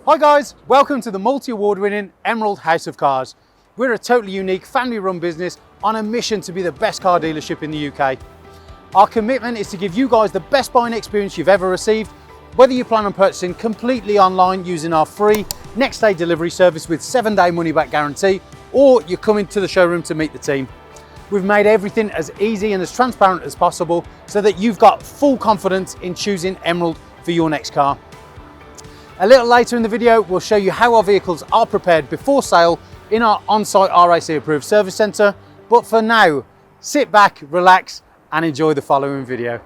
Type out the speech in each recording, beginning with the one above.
Hi guys, welcome to the multi-award winning Emerald House of Cars. We're a totally unique family run business on a mission to be the best car dealership in the UK. Our commitment is to give you guys the best buying experience you've ever received, whether you plan on purchasing completely online using our free next day delivery service with 7-day money back guarantee, or you're coming to the showroom to meet the team. We've made everything as easy and as transparent as possible so that you've got full confidence in choosing Emerald for your next car. A little later in the video, we'll show you how our vehicles are prepared before sale in our on-site RAC approved service centre. But for now, sit back, relax and enjoy the following video.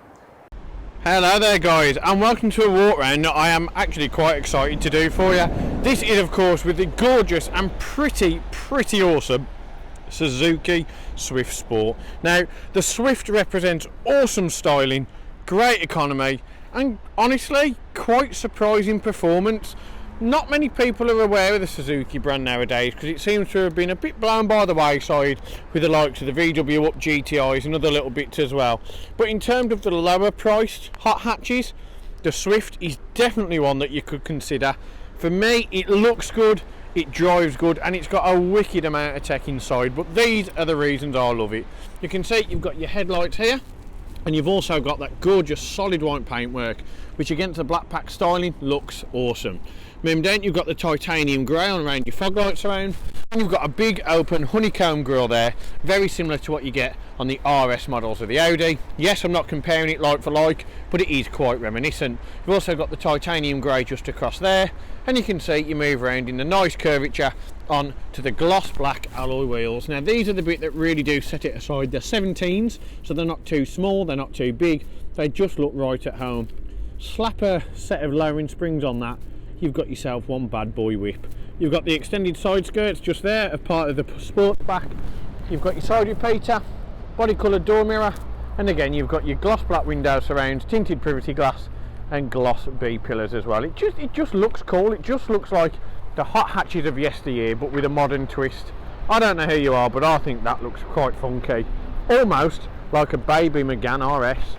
Hello there guys, and welcome to a walk round that I am actually quite excited to do for you. This is of course with the gorgeous and pretty awesome Suzuki Swift Sport. Now the Swift represents awesome styling, great economy and honestly quite surprising performance. Not many people are aware of the Suzuki brand nowadays because it seems to have been a bit blown by the wayside with the likes of the VW Up GTIs and other little bits as well. But in terms of the lower priced hot hatches, the Swift is definitely one that you could consider. For me, it looks good, it drives good, and it's got a wicked amount of tech inside. But these are the reasons I love it. You can see you've got your headlights here, and you've also got that gorgeous solid white paintwork, which against the black pack styling looks awesome. Moving down, you've got the titanium grey on around your fog lights around, and you've got a big open honeycomb grille there, very similar to what you get on the RS models of the Audi. Yes, I'm not comparing it like for like, but it is quite reminiscent. You've also got the titanium grey just across there, and you can see you move around in the nice curvature on to the gloss black alloy wheels. Now these are the bit that really do set it aside. They're 17s, so they're not too small, they're not too big, they just look right at home. Slap a set of lowering springs on that, you've got yourself one bad boy whip. You've got the extended side skirts just there as part of the sports back. You've got your side repeater, body coloured door mirror, and again you've got your gloss black window surrounds, tinted privacy glass and gloss B pillars as well. It just looks cool. It just looks like the hot hatches of yesteryear but with a modern twist. I don't know who you are, but I think that looks quite funky. Almost like a baby Megane RS.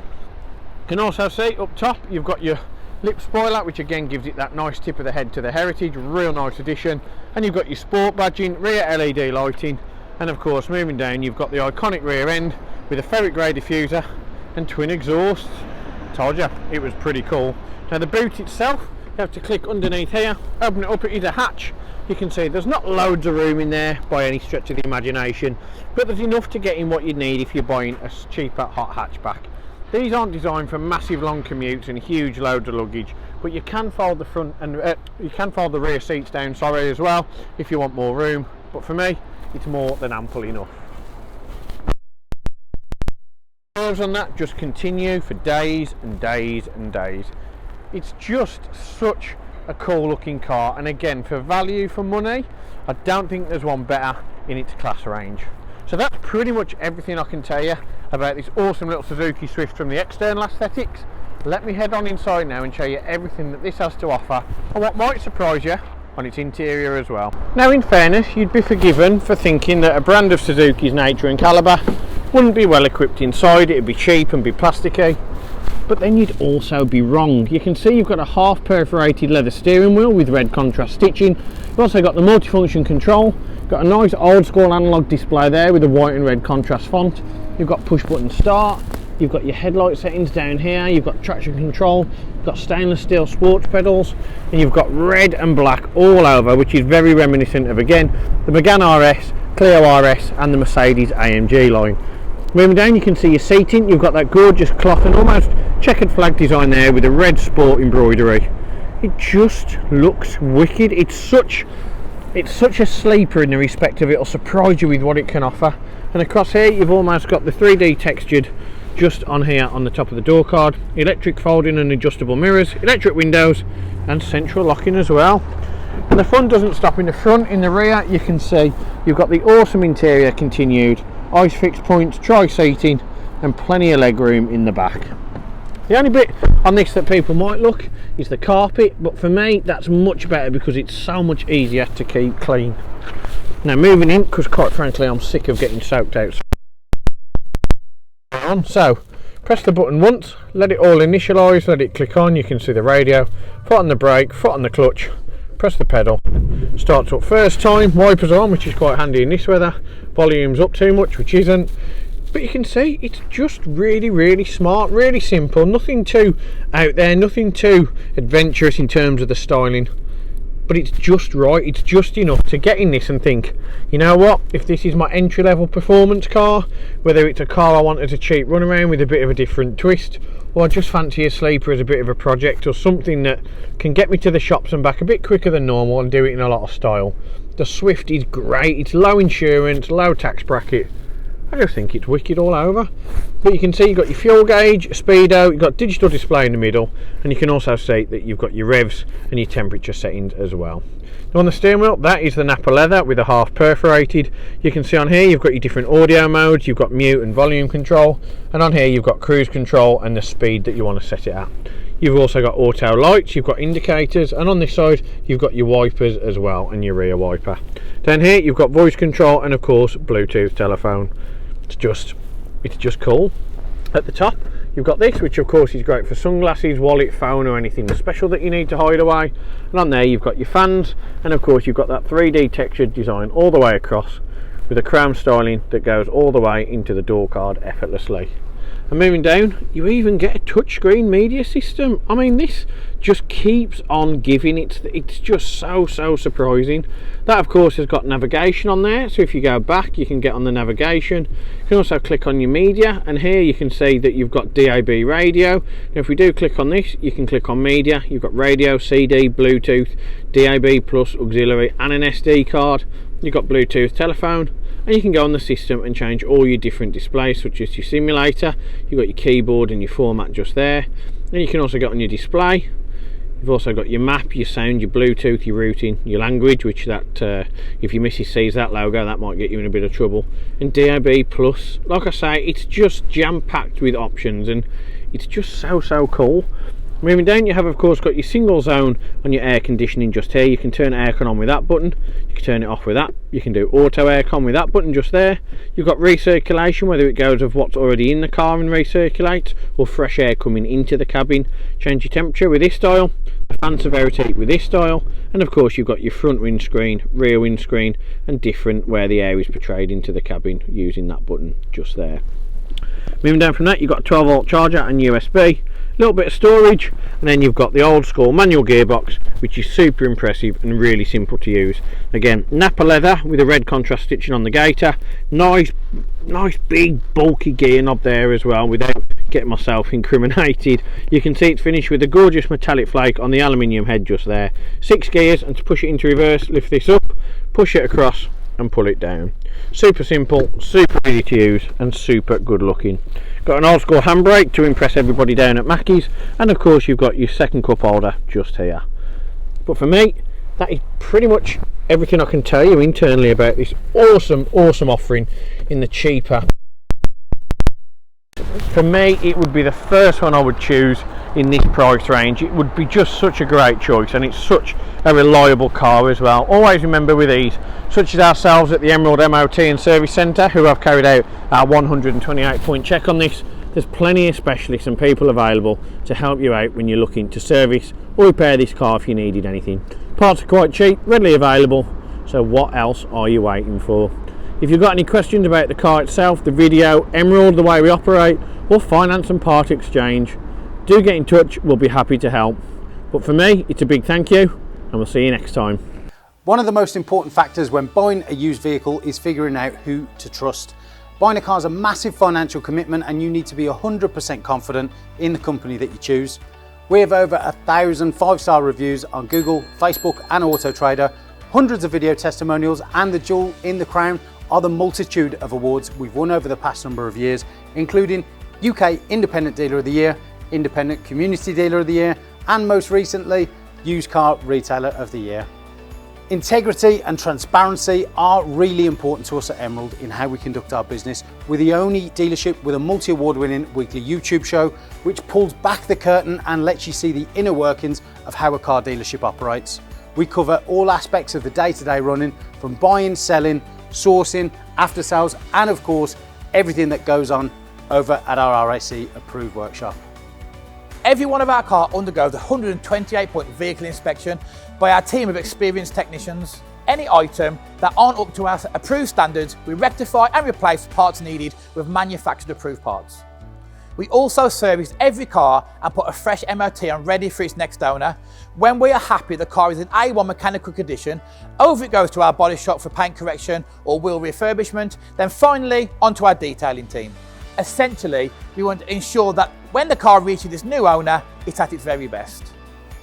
You can also see up top you've got your lip spoiler, which again gives it that nice tip of the head to the Heritage, real nice addition. And you've got your sport badging, rear LED lighting, and of course moving down you've got the iconic rear end with a ferric grey diffuser and twin exhausts. Told you it was pretty cool. Now the boot itself, you have to click underneath here, open it up, it is a hatch. You can see there's not loads of room in there by any stretch of the imagination, but there's enough to get in what you need if you're buying a cheaper hot hatchback. These aren't designed for massive long commutes and huge loads of luggage, but you can fold the front and you can fold the rear seats down, sorry, as well if you want more room. But for me, it's more than ample enough. Curves on that just continue for days and days and days. It's just such a cool looking car, and again for value for money, I don't think there's one better in its class range. So that's pretty much everything I can tell you about this awesome little Suzuki Swift from the external aesthetics. Let me head on inside now and show you everything that this has to offer and what might surprise you on its interior as well. Now in fairness, you'd be forgiven for thinking that a brand of Suzuki's nature and calibre wouldn't be well equipped inside, it'd be cheap and be plasticky. But then you'd also be wrong. You can see you've got a half perforated leather steering wheel with red contrast stitching. You've also got the multifunction control. Got a nice old school analog display there with a white and red contrast font. You've got push button start, you've got your headlight settings down here, you've got traction control, you've got stainless steel sports pedals, and you've got red and black all over, which is very reminiscent of again the Megane RS, Clio RS and the Mercedes AMG line. Moving down you can see your seating, you've got that gorgeous cloth and almost checkered flag design there with a red sport embroidery. It just looks wicked. It's such a sleeper in the respect of it'll surprise you with what it can offer. And across here you've almost got the 3D textured just on here on the top of the door card, electric folding and adjustable mirrors, electric windows and central locking as well. And the fun doesn't stop in the front. In the rear you can see you've got the awesome interior continued, ice fixed points, tri-seating and plenty of leg room in the back. The only bit on this that people might look is the carpet, but for me that's much better because it's so much easier to keep clean. Now moving in, because quite frankly I'm sick of getting soaked out. So press the button once, let it all initialise, let it click on, you can see the radio, foot on the brake, foot on the clutch, press the pedal, starts up first time, wipers on, which is quite handy in this weather, volume's up too much, which isn't. But you can see it's just really smart, really simple, nothing too out there, nothing too adventurous in terms of the styling, but it's just right, it's just enough to get in this and think, you know what, if this is my entry-level performance car, whether it's a car I wanted a cheap run around with a bit of a different twist, or I just fancy a sleeper as a bit of a project, or something that can get me to the shops and back a bit quicker than normal and do it in a lot of style, the Swift is great. It's low insurance, low tax bracket. I just think it's wicked all over. But you can see you've got your fuel gauge, speedo, you've got digital display in the middle, and you can also see that you've got your revs and your temperature settings as well. Now on the steering wheel, that is the Napa leather with a half perforated. You can see on here you've got your different audio modes, you've got mute and volume control, and on here you've got cruise control and the speed that you want to set it at. You've also got auto lights, you've got indicators, and on this side you've got your wipers as well and your rear wiper. Down here you've got voice control and of course Bluetooth telephone. It's just cool. At the top you've got this, which of course is great for sunglasses, wallet, phone, or anything special that you need to hide away. And on there you've got your fans, and of course you've got that 3D textured design all the way across with a chrome styling that goes all the way into the door card effortlessly. And moving down, you even get a touchscreen media system. I mean, this just keeps on giving. It's just so surprising. That of course has got navigation on there, so if you go back you can get on the navigation. You can also click on your media, and here you can see that you've got DAB radio. Now if we do click on this, you can click on media. You've got radio, CD, Bluetooth, DAB plus auxiliary, and an SD card. You've got Bluetooth telephone, and you can go on the system and change all your different displays, such as your simulator. You've got your keyboard and your format just there. Then you can also get on your display. You've also got your map, your sound, your Bluetooth, your routing, your language, which that if your missus sees that logo, that might get you in a bit of trouble. And DAB plus, like I say, it's just jam-packed with options, and it's just so cool. Moving down, you have of course got your single zone on your air conditioning just here. You can turn aircon on with that button, you can turn it off with that, you can do auto aircon with that button just there. You've got recirculation, whether it goes of what's already in the car and recirculates, or fresh air coming into the cabin. Change your temperature with this dial, the fan severity with this dial, and of course you've got your front windscreen, rear windscreen, and different where the air is portrayed into the cabin using that button just there. Moving down from that, you've got a 12 volt charger and USB, a little bit of storage, and then you've got the old school manual gearbox, which is super impressive and really simple to use. Again, Napa leather with a red contrast stitching on the gaiter. Nice big bulky gear knob there as well, without getting myself incriminated. You can see it's finished with a gorgeous metallic flake on the aluminium head just there. 6 gears, and to push it into reverse, lift this up, push it across and pull it down. Super simple, super easy to use, and super good looking. Got an old school handbrake to impress everybody down at Mackey's, and of course you've got your second cup holder just here. But for me, that is pretty much everything I can tell you internally about this awesome offering in the cheaper. For me, it would be the first one I would choose in this price range. It would be just such a great choice, and it's such a reliable car as well. Always remember with these, such as ourselves at the Emerald MOT and Service Centre, who have carried out our 128 point check on this, there's plenty of specialists and people available to help you out when you're looking to service or repair this car if you needed anything. Parts are quite cheap, readily available, so what else are you waiting for? If you've got any questions about the car itself, the video, Emerald, the way we operate, or finance and part exchange, do get in touch, we'll be happy to help. But for me, it's a big thank you, and we'll see you next time. One of the most important factors when buying a used vehicle is figuring out who to trust. Buying a car is a massive financial commitment, and you need to be 100% confident in the company that you choose. We have over 1,000 5-star reviews on Google, Facebook and Auto Trader, hundreds of video testimonials, and the jewel in the crown are the multitude of awards we've won over the past number of years, including UK Independent Dealer of the Year, Independent Community Dealer of the Year, and most recently, Used Car Retailer of the Year. Integrity and transparency are really important to us at Emerald in how we conduct our business. We're the only dealership with a multi-award winning weekly YouTube show, which pulls back the curtain and lets you see the inner workings of how a car dealership operates. We cover all aspects of the day-to-day running, from buying, selling, sourcing, after sales, and of course, everything that goes on over at our RAC approved workshop. Every one of our cars undergoes a 128-point vehicle inspection by our team of experienced technicians. Any item that aren't up to our approved standards, we rectify and replace parts needed with manufactured approved parts. We also service every car and put a fresh MOT on ready for its next owner. When we are happy the car is in A1 mechanical condition, over it goes to our body shop for paint correction or wheel refurbishment, then finally onto our detailing team. Essentially, we want to ensure that when the car reaches its new owner, it's at its very best.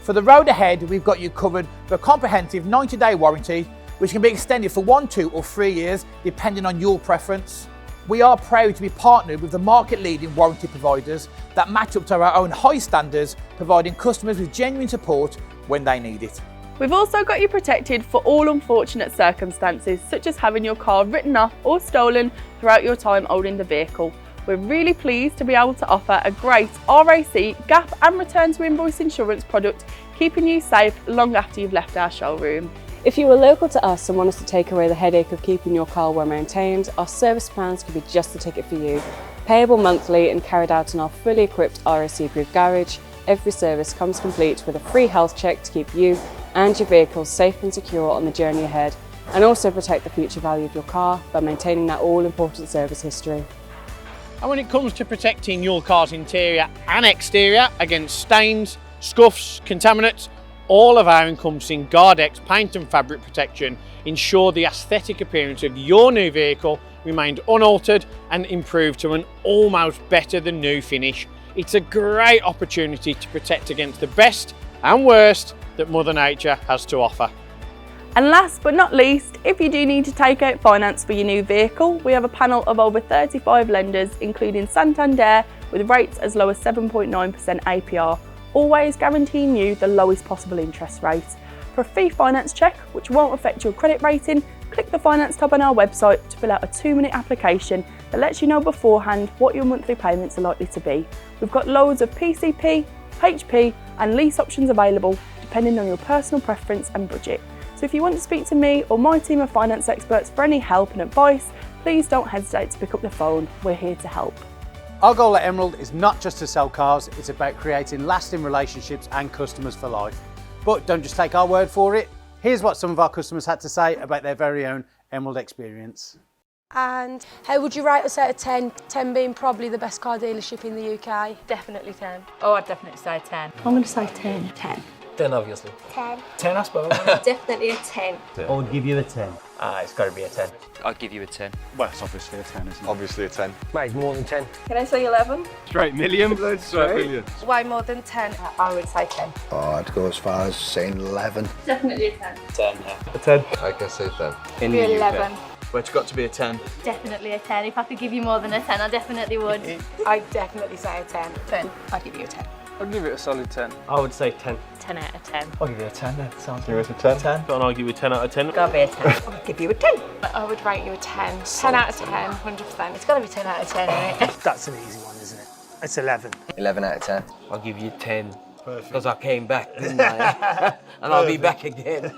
For the road ahead, we've got you covered for a comprehensive 90-day warranty, which can be extended for 1, 2 or 3 years, depending on your preference. We are proud to be partnered with the market-leading warranty providers that match up to our own high standards, providing customers with genuine support when they need it. We've also got you protected for all unfortunate circumstances, such as having your car written off or stolen throughout your time owning the vehicle. We're really pleased to be able to offer a great RAC, gap and return to invoice insurance product, keeping you safe long after you've left our showroom. If you are local to us and want us to take away the headache of keeping your car well maintained, our service plans could be just the ticket for you. Payable monthly and carried out in our fully equipped RAC approved garage, every service comes complete with a free health check to keep you and your vehicle safe and secure on the journey ahead, and also protect the future value of your car by maintaining that all-important service history. And when it comes to protecting your car's interior and exterior against stains, scuffs, contaminants, all of our encompassing Guardex paint and fabric protection ensure the aesthetic appearance of your new vehicle remained unaltered and improved to an almost better than new finish. It's a great opportunity to protect against the best and worst that Mother Nature has to offer. And last but not least, if you do need to take out finance for your new vehicle, we have a panel of over 35 lenders, including Santander, with rates as low as 7.9% APR, always guaranteeing you the lowest possible interest rate. For a free finance check, which won't affect your credit rating, click the finance tab on our website to fill out a 2-minute application that lets you know beforehand what your monthly payments are likely to be. We've got loads of PCP, HP and lease options available depending on your personal preference and budget. So if you want to speak to me or my team of finance experts for any help and advice, please don't hesitate to pick up the phone. We're here to help. Our goal at Emerald is not just to sell cars, it's about creating lasting relationships and customers for life. But don't just take our word for it. Here's what some of our customers had to say about their very own Emerald experience. And how would you rate us out of 10? 10 being probably the best car dealership in the UK. Definitely 10. Oh, I'd definitely say 10. I'm going to say 10. 10. 10 obviously. 10. 10 I suppose. Definitely a 10. I would give you a 10. It's got to be a 10. I'd give you a 10. Well, it's obviously a 10, isn't it? Obviously a 10. Mate, more than 10. Can I say 11? Straight million. Straight million. Way more than 10. I would say 10. Oh, I'd go as far as saying 11. Definitely a 10. 10, yeah. A 10. I can say 10. In the 11. But it's got to be a 10. Definitely a 10. If I could give you more than a 10, I definitely would. I'd definitely say a 10. 10. I'd give you a 10. I'd give it a solid 10. I would say 10. 10 out of 10. I'll give you a 10 then. Sounds Give us a 10. 10. Don't argue with 10 out of 10. Gotta be a 10. I'd give you a 10. I would rate you a 10. 10 out of 10, 100%. It's gotta be 10 out of 10, isn't it? That's an easy one, isn't it? It's 11. 11 out of 10. I'll give you 10. Because I came back, didn't I? And I'll be back again.